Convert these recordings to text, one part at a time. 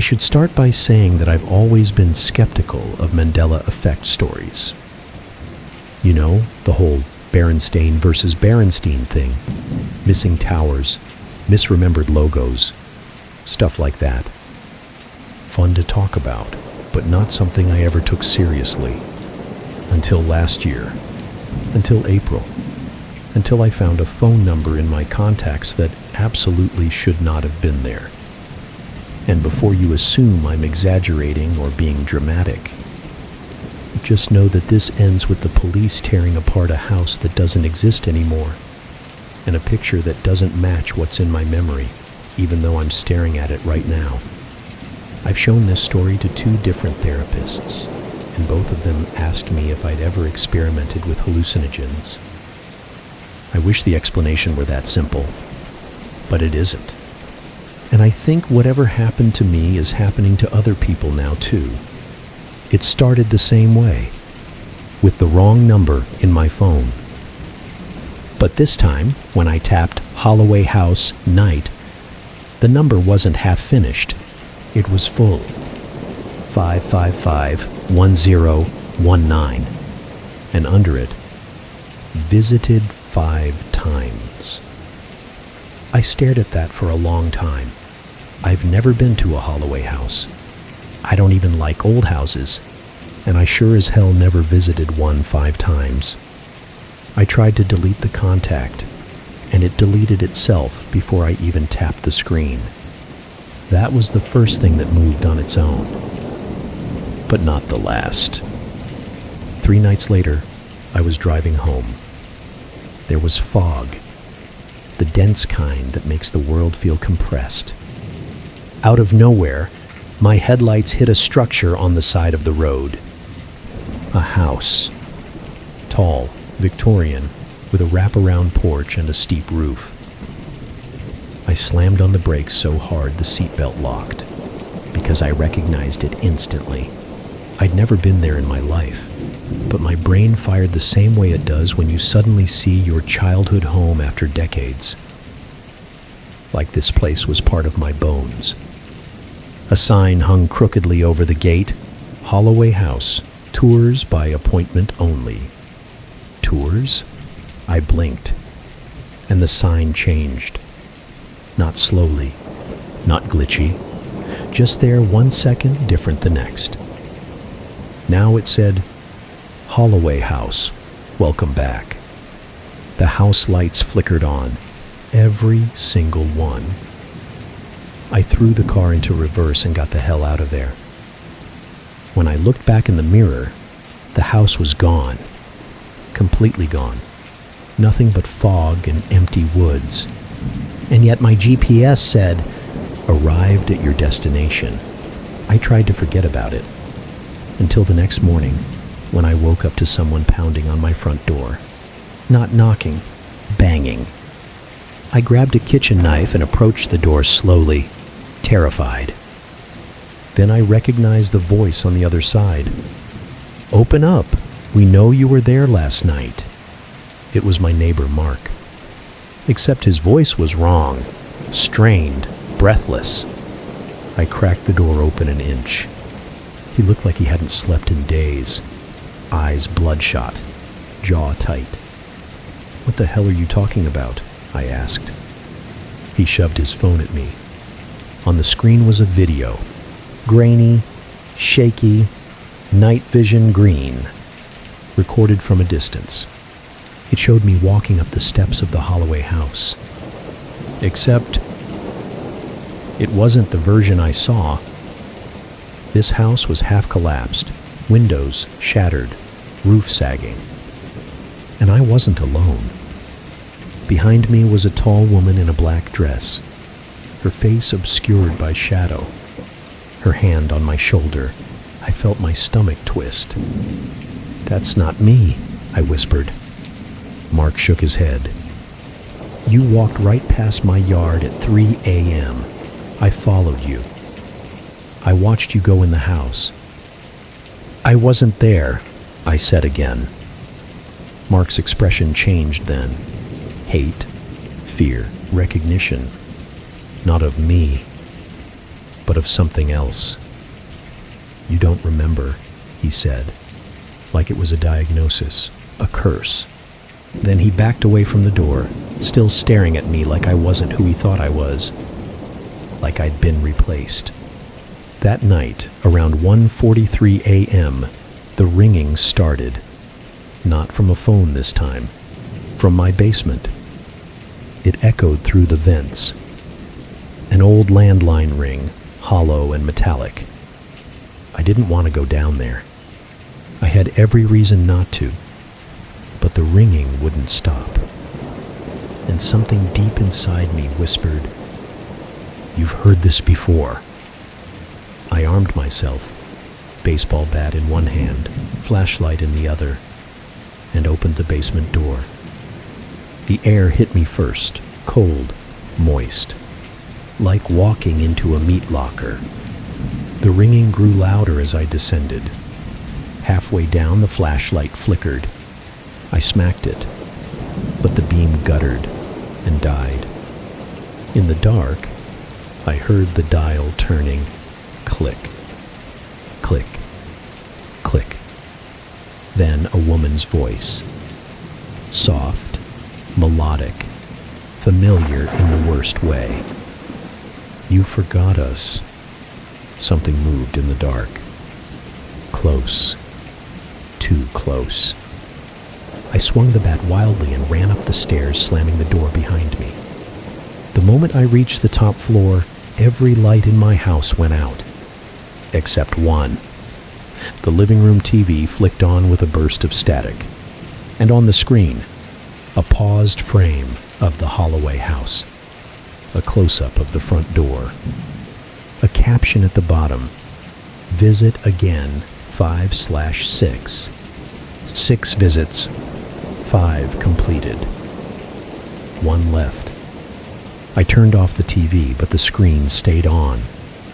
I should start by saying that I've always been skeptical of Mandela effect stories. You know, the whole Berenstain versus Berenstein thing. Missing towers, misremembered logos, stuff like that. Fun to talk about, but not something I ever took seriously. Until last year. Until April. Until I found a phone number in my contacts that absolutely should not have been there. And before you assume I'm exaggerating or being dramatic, just know that this ends with the police tearing apart a house that doesn't exist anymore, and a picture that doesn't match what's in my memory, even though I'm staring at it right now. I've shown this story to 2 different therapists, and both of them asked me if I'd ever experimented with hallucinogens. I wish the explanation were that simple, but it isn't. And I think whatever happened to me is happening to other people now too. It started the same way, with the wrong number in my phone. But this time, when I tapped Holloway House Night, the number wasn't half finished. It was full. 555-1019. And under it, visited 5 times. I stared at that for a long time. I've never been to a Holloway house. I don't even like old houses, and I sure as hell never visited one 5 times. I tried to delete the contact, and it deleted itself before I even tapped the screen. That was the first thing that moved on its own, but not the last. 3 nights later, I was driving home. There was fog, the dense kind that makes the world feel compressed. Out of nowhere, my headlights hit a structure on the side of the road. A house. Tall, Victorian, with a wraparound porch and a steep roof. I slammed on the brakes so hard the seatbelt locked, because I recognized it instantly. I'd never been there in my life, but my brain fired the same way it does when you suddenly see your childhood home after decades. Like this place was part of my bones. A sign hung crookedly over the gate, Holloway House, tours by appointment only. Tours? I blinked, and the sign changed. Not slowly, not glitchy, just there 1 second different the next. Now it said, Holloway House, welcome back. The house lights flickered on, every single one. I threw the car into reverse and got the hell out of there. When I looked back in the mirror, the house was gone. Completely gone. Nothing but fog and empty woods. And yet my GPS said, arrived at your destination. I tried to forget about it, until the next morning, when I woke up to someone pounding on my front door. Not knocking, banging. I grabbed a kitchen knife and approached the door slowly, terrified. Then I recognized the voice on the other side. Open up. We know you were there last night. It was my neighbor, Mark. Except his voice was wrong, strained, breathless. I cracked the door open an inch. He looked like he hadn't slept in days. Eyes bloodshot, jaw tight. What the hell are you talking about? I asked. He shoved his phone at me. On the screen was a video. Grainy, shaky, night vision green. Recorded from a distance. It showed me walking up the steps of the Holloway house. Except, it wasn't the version I saw. This house was half collapsed, windows shattered, roof sagging. And I wasn't alone. Behind me was a tall woman in a black dress, her face obscured by shadow. Her hand on my shoulder. I felt my stomach twist. That's not me, I whispered. Mark shook his head. You walked right past my yard at 3 a.m. I followed you. I watched you go in the house. I wasn't there, I said again. Mark's expression changed then. Hate, fear, recognition. Not of me, but of something else. "You don't remember," he said, like it was a diagnosis, a curse. Then he backed away from the door, still staring at me like I wasn't who he thought I was, like I'd been replaced. That night, around 1:43 a.m., the ringing started. Not from a phone this time, from my basement. It echoed through the vents. An old landline ring, hollow and metallic. I didn't want to go down there. I had every reason not to, but the ringing wouldn't stop. And something deep inside me whispered, "You've heard this before." I armed myself, baseball bat in one hand, flashlight in the other, and opened the basement door. The air hit me first, cold, moist, like walking into a meat locker. The ringing grew louder as I descended. Halfway down, the flashlight flickered. I smacked it, but the beam guttered and died. In the dark, I heard the dial turning. Click, click, click. Then a woman's voice. Soft, melodic, familiar in the worst way. "You forgot us." Something moved in the dark. Close. Too close. I swung the bat wildly and ran up the stairs, slamming the door behind me. The moment I reached the top floor, every light in my house went out. Except one. The living room TV flicked on with a burst of static. And on the screen, a paused frame of the Holloway house. A close-up of the front door. A caption at the bottom. "Visit again 5/6. 6 visits. 5 completed. 1 left." I turned off the TV, but the screen stayed on.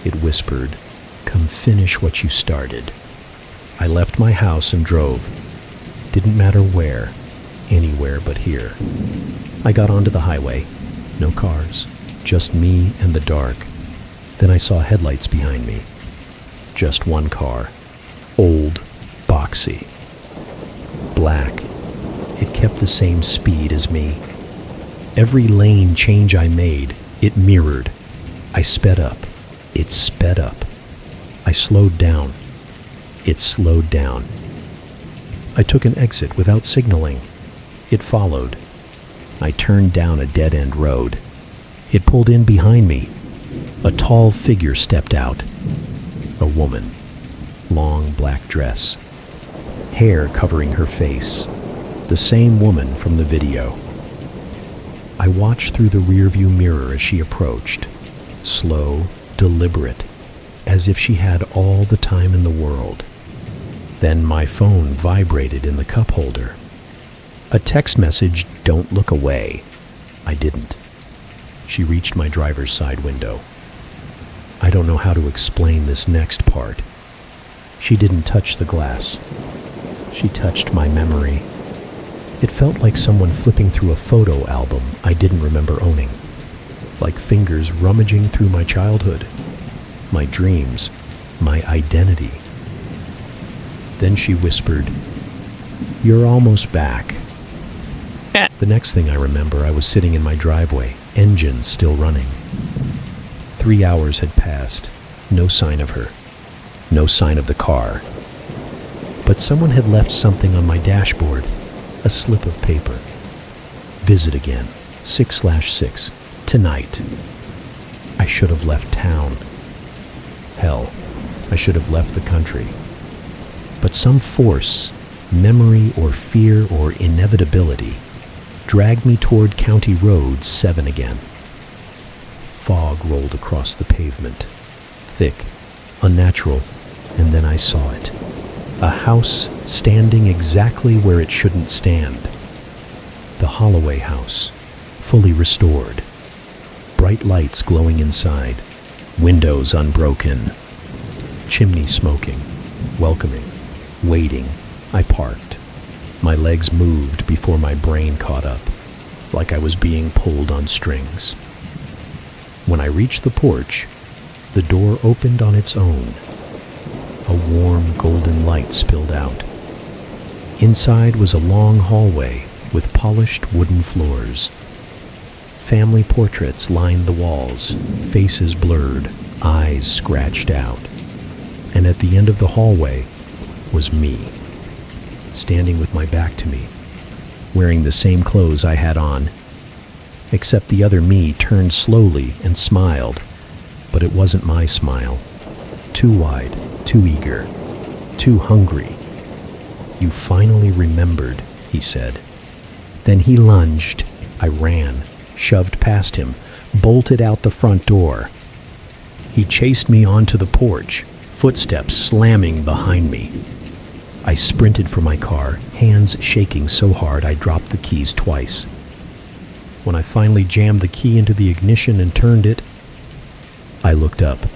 It whispered, "Come finish what you started." I left my house and drove. Didn't matter where, anywhere but here. I got onto the highway. No cars, just me and the dark. Then I saw headlights behind me. Just one car. Old, boxy. Black. It kept the same speed as me. Every lane change I made, it mirrored. I sped up. It sped up. I slowed down. It slowed down. I took an exit without signaling. It followed. I turned down a dead-end road. It pulled in behind me. A tall figure stepped out. A woman. Long black dress. Hair covering her face. The same woman from the video. I watched through the rearview mirror as she approached. Slow, deliberate, as if she had all the time in the world. Then my phone vibrated in the cup holder. A text message, "Don't look away." I didn't. She reached my driver's side window. I don't know how to explain this next part. She didn't touch the glass. She touched my memory. It felt like someone flipping through a photo album I didn't remember owning. Like fingers rummaging through my childhood, my dreams, my identity. Then she whispered, "You're almost back." The next thing I remember, I was sitting in my driveway, engine still running. 3 hours had passed, no sign of her, no sign of the car. But someone had left something on my dashboard, a slip of paper. "Visit again, 6/6, tonight." I should have left town. Hell, I should have left the country. But some force, memory or fear or inevitability, dragged me toward County Road 7 again. Fog rolled across the pavement, thick, unnatural, and then I saw it. A house standing exactly where it shouldn't stand. The Holloway house, fully restored. Bright lights glowing inside, windows unbroken, chimney smoking, welcoming, waiting. I parked. My legs moved before my brain caught up, like I was being pulled on strings. When I reached the porch, The door opened on its own. A warm golden light spilled out. Inside was a long hallway with polished wooden floors. Family portraits lined the walls, faces blurred, eyes scratched out. And at the end of the hallway was me, standing with my back to me, wearing the same clothes I had on, except the other me turned slowly and smiled, but it wasn't my smile. Too wide, too eager, too hungry. "You finally remembered," he said. Then he lunged. I ran, shoved past him, bolted out the front door. He chased me onto the porch, footsteps slamming behind me. I sprinted for my car, hands shaking so hard I dropped the keys twice. When I finally jammed the key into the ignition and turned it, I looked up,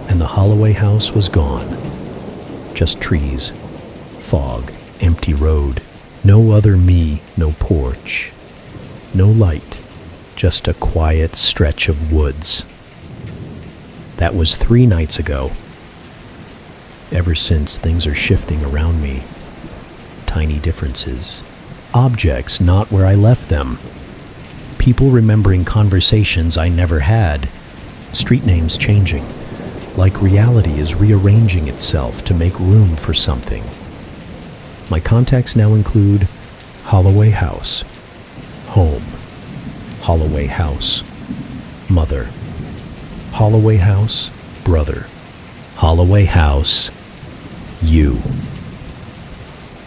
and the Holloway house was gone. Just trees, fog, empty road, no other me, no porch, no light, just a quiet stretch of woods. That was 3 nights ago. Ever since, things are shifting around me. Tiny differences. Objects not where I left them. People remembering conversations I never had. Street names changing. Like reality is rearranging itself to make room for something. My contacts now include Holloway House, home, Holloway House, mother, Holloway House, brother, Holloway House, you.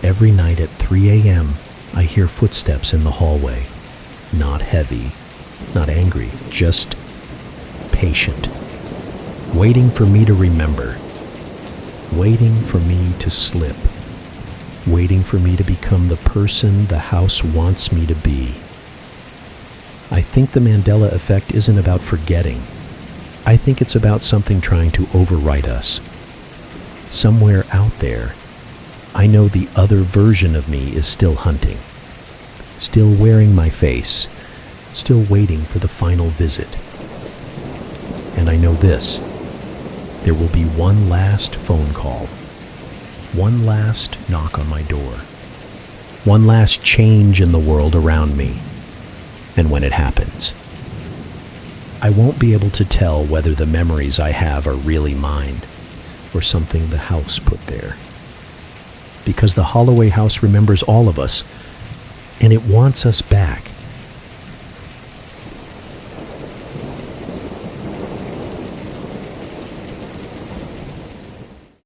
Every night at 3 a.m., I hear footsteps in the hallway. Not heavy, not angry, just patient. Waiting for me to remember. Waiting for me to slip. Waiting for me to become the person the house wants me to be. I think the Mandela effect isn't about forgetting. I think it's about something trying to overwrite us. Somewhere out there, I know the other version of me is still hunting, still wearing my face, still waiting for the final visit. And I know this, there will be one last phone call, one last knock on my door, one last change in the world around me. And when it happens, I won't be able to tell whether the memories I have are really mine or something the house put there. Because the Holloway house remembers all of us, and it wants us back.